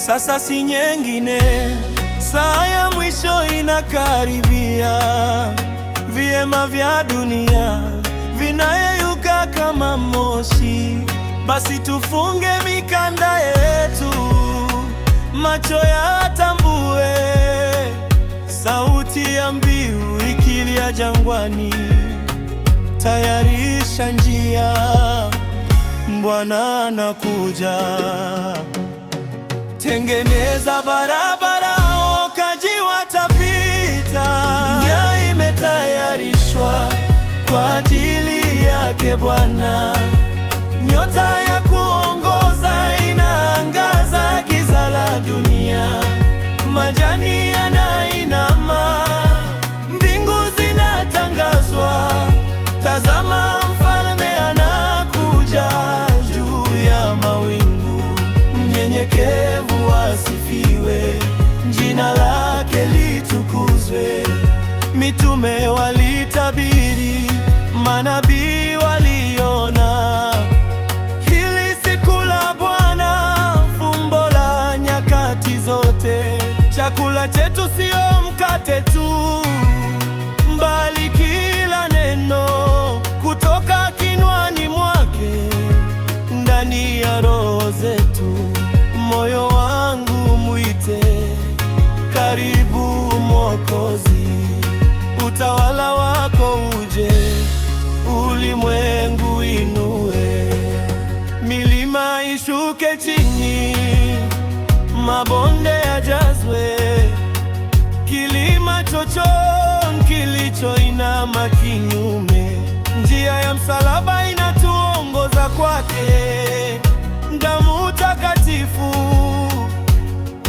Sasa si nyingine, saa ya mwisho inakaribia. Vyema vya dunia vinayeyuka kama moshi. Basi tufunge mikanda yetu, macho yatambue sauti ya mbiu ikilia jangwani. Tayarisha njia, Bwana anakuja. Tengeneza barabara, wakaji watapita. Njia imetayarishwa kwa ajili yake Bwana. Nyota ya kuongoza inaangaza giza la dunia. Majani yanainama, mbingu zinatangazwa. Tazama, mfalme anakuja juu ya mawingu. Mnyenyekevu asifiwe, jina lake litukuzwe. Mitume walitabiri, manabii waliona. Hili siku la Bwana, fumbo la nyakati zote. Chakula chetu sio mkate tu, bali kila neno kutoka kinywani mwake. Ndani ya roho zetu, moyo wangu mwite, karibu Mwokozi. Utawala wako uje, ulimwengu inue. Milima ishuke chini, mabonde yajazwe. Kilima chochote kilichoinama kinyume. Njia ya msalaba inatuongoza kwake. Damu takatifu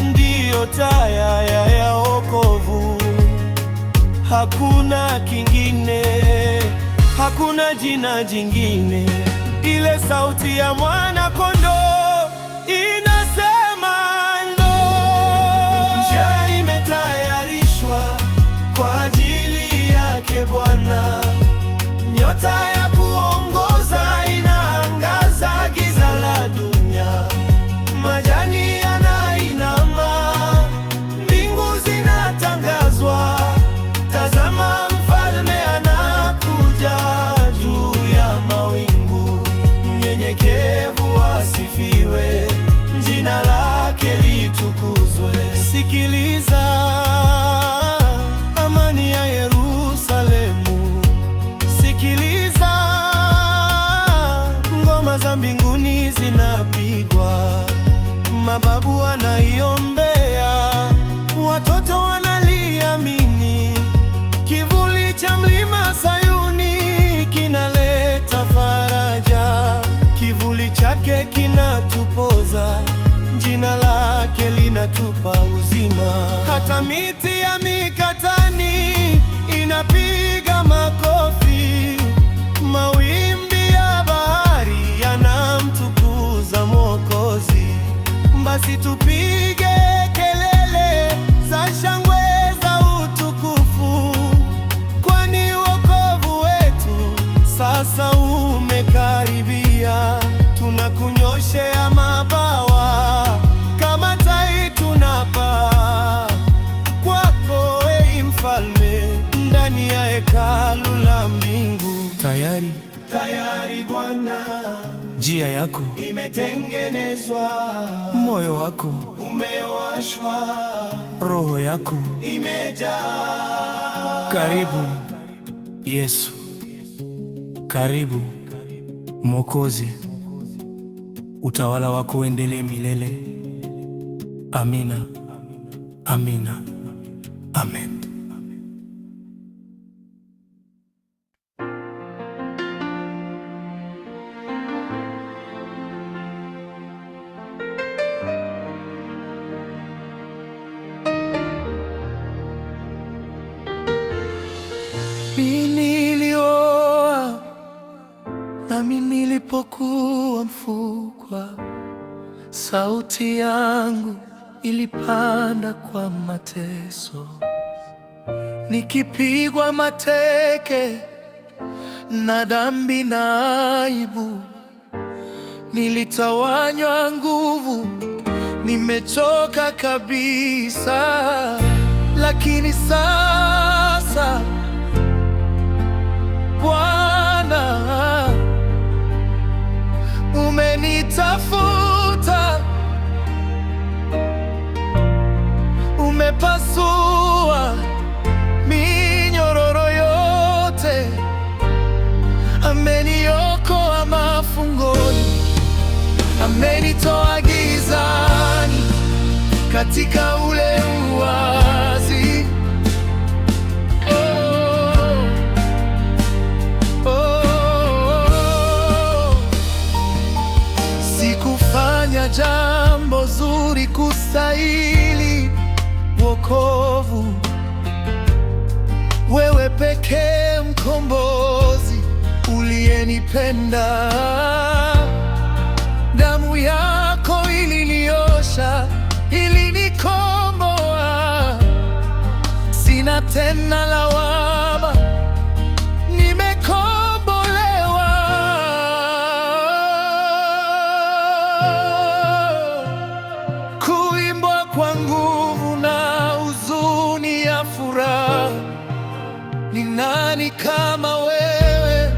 ndiyo taa ya wokovu. Hakuna kingine, hakuna jina jingine. Ile sauti ya mwana kondoo inasema ndo. Njia imetayarishwa kwa ajili yake Bwana. Nyota ya kuongoza inaangaza giza la dunia. Majani yanainama, mbingu zinatangazwa. Tazama, mfalme anakuja juu ya mawingu. Mnyenyekevu asifiwe, jina lake litukuzwe. Sikiliza, amani ya Yerusalemu. Sikiliza, ngoma za mbinguni zinapigwa. Mababu wanaiombea, watoto wanaliamini. Kivuli cha mlima Sayuni kinaleta faraja. Kivuli chake kinatupoza, jina lake linatupa uzima. Hata miti ya mikatani inapiga makofi. Mawimbi ya bahari yanamtukuza Mwokozi. Basi tupige kelele za shangwe za utukufu, kwani wokovu wetu sasa umekaribia. Tunakunyoshea mabawa, kama tai tunapaa kwako, mfalme, ndani ya hekalu la mbingu. Tayari Bwana, njia yako imetengenezwa. Moyo wako umewashwa, roho yako imejaa. Karibu Yesu, karibu Mwokozi. Utawala wako uendelee milele. Amina, amina, amen. Nilioa nami nilipokuwa mfungwa, sauti yangu ilipanda kwa mateso. Nikipigwa mateke na dhambi na aibu, nilitawanywa nguvu nimechoka kabisa, lakini sasa Bwana umenitafuta, umepasua minyororo yote, ameniokoa mafungoni, amenitoa gizani katika ule uwazi. Sikufanya jambo zuri kustahili wokovu, wewe pekee mkombozi uliyenipenda. Damu yako iliniosha, ilinikomboa, sina tena lawama, nimekombolewa. Kuimbwa kwa nguvu na huzuni ya furaha, ni nani kama wewe,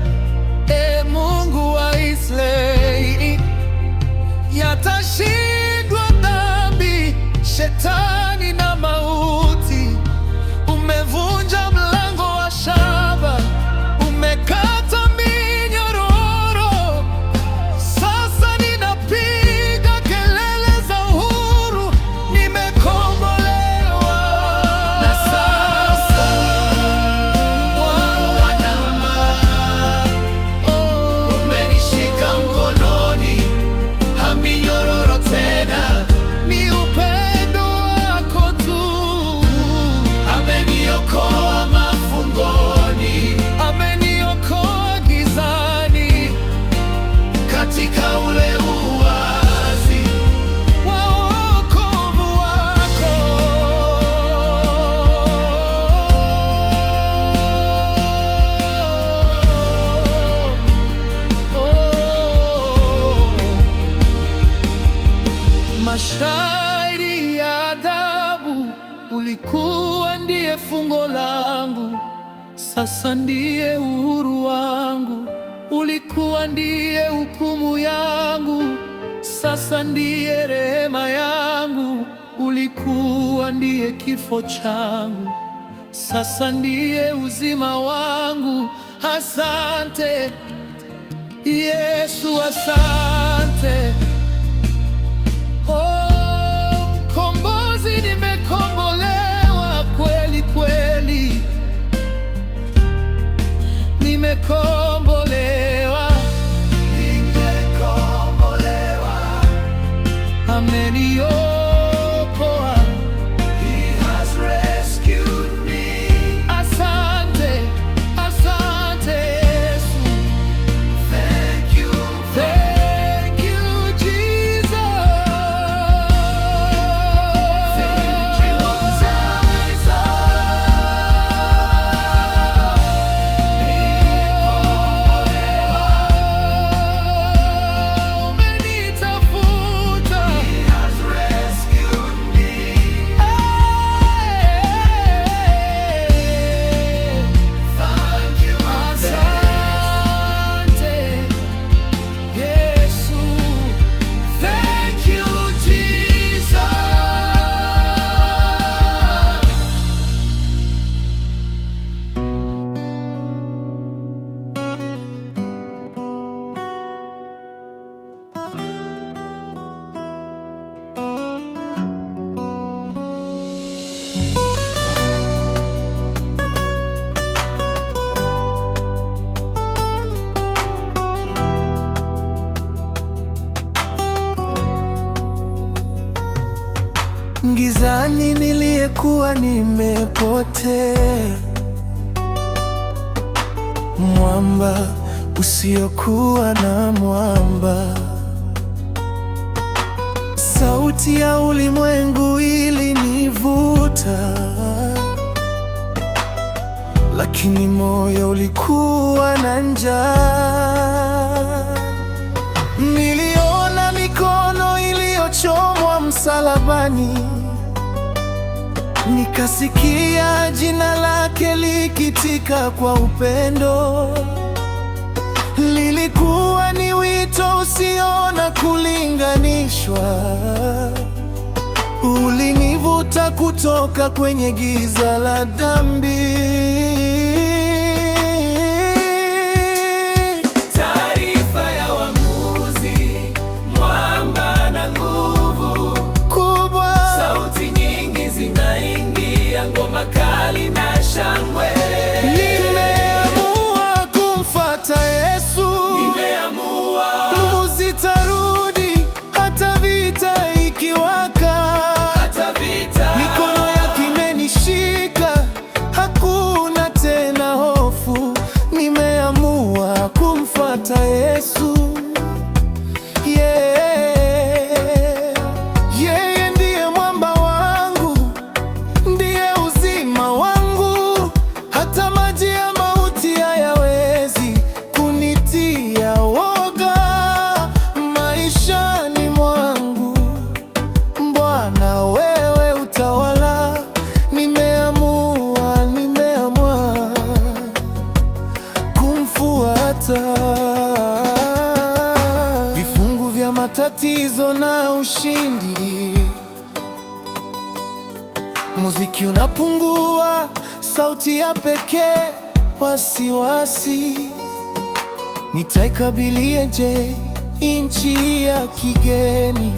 e Mungu wa Israeli? Yatashindwa dhambi, shetani na mauti. Umevunja mlango wa shaba, umekata minyororo. Sasa ninapiga kelele za uhuru, nimekombolewa. Na sasa Bwana, umenishika mkononi, minyororo tena, ni upendo wako tu. Ameniokoa mafungoni, ameniokoa gizani, katika ule uwazi wa wokovu wako. Mashairi ya adabu, ulikuwa ndiye fungo langu, sasa ndiye uhuru wangu. Ulikuwa ndiye hukumu yangu, sasa ndiye rehema yangu. Ulikuwa ndiye kifo changu, sasa ndiye uzima wangu. Asante Yesu, asante. Oh, mkombozi, nimekombolewa kweli kweli, nimekombolewa, nimekombolewa. Ameniokoa, He has rescued me. Asante, asante Yesu. Thank you, thank you Jesus. Gizani niliyekuwa nimepotea, mwamba usiokuwa na mwamba. Sauti ya ulimwengu ilinivuta, lakini moyo ulikuwa na njaa. Niliona mikono iliyochomwa msalabani, nikasikia jina lake likitika kwa upendo. Lilikuwa ni wito usio na kulinganishwa, ulinivuta kutoka kwenye giza la dhambi. Taarifa ya uamuzi, mwamba na nguvu Kubwa, sauti nyingi zinaingia, ngoma kali na shangwe. nimeamua kumfuata Yesu, Nimeamua sitarudi hata vita ikiwaka. hata vita, Mikono yake imenishika, hakuna tena hofu. Nimeamua kumfuata Yesu. Yeye ndiye mwamba wangu, ndiye uzima wangu. Hata maji ya mauti hayawezi kunitia woga maishani mwangu. Bwana, wewe utawala. Nimeamua kumfuata. Vifungu vya matatizo na ushindi, muziki unapungua, sauti ya pekee, wasiwasi. Nitaikabilia je nchi ya kigeni?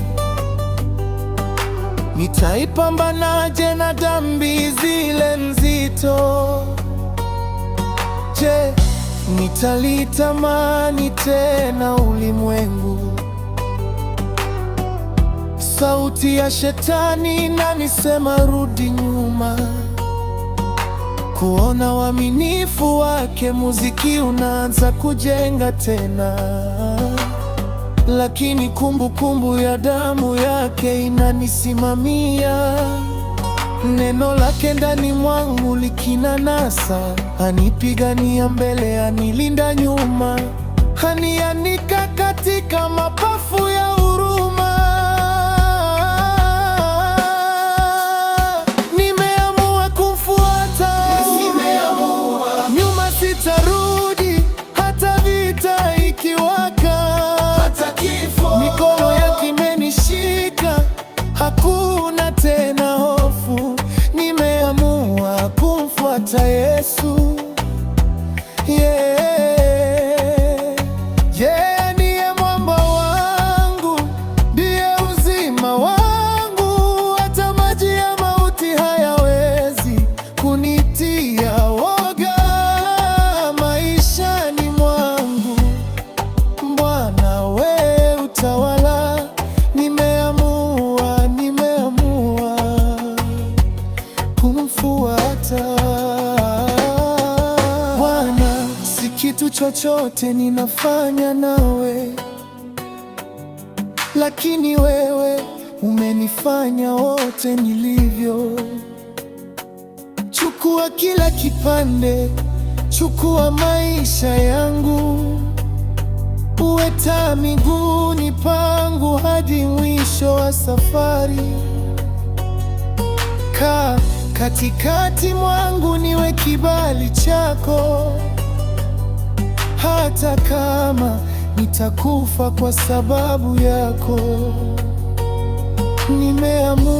Nitaipambanaje na dhambi zile nzito? Je, nitalitamani tena ulimwengu? Sauti ya shetani inanisema rudi nyuma. Kuona uaminifu wake, muziki unaanza kujenga tena. Lakini kumbukumbu ya damu yake inanisimamia. Neno lake ndani mwangu likinanasa, anipigania mbele, anilinda nyuma, anianika katika mapafu ya huruma. Nimeamua kumfuata, nyuma sitarudi, hata vita ikiwaka, hata kifo. mikono yake imenishika, hakuna tena hofu. Nimeamua kumfuata Yesu. Yeye ndiye mwamba wangu, ndiye uzima wangu. Hata maji ya mauti hayawezi kunitia woga maishani mwangu. Bwana, wewe utawala. Nimeamua kumfuata. Bwana, si kitu chochote ninafanya nawe, lakini wewe umenifanya wote nilivyo. Chukua kila kipande, chukua maisha yangu, uwe taa miguuni pangu hadi mwisho wa safari. Kaa katikati mwangu, niwe kibali chako, hata kama nitakufa kwa sababu yako. Nimeamua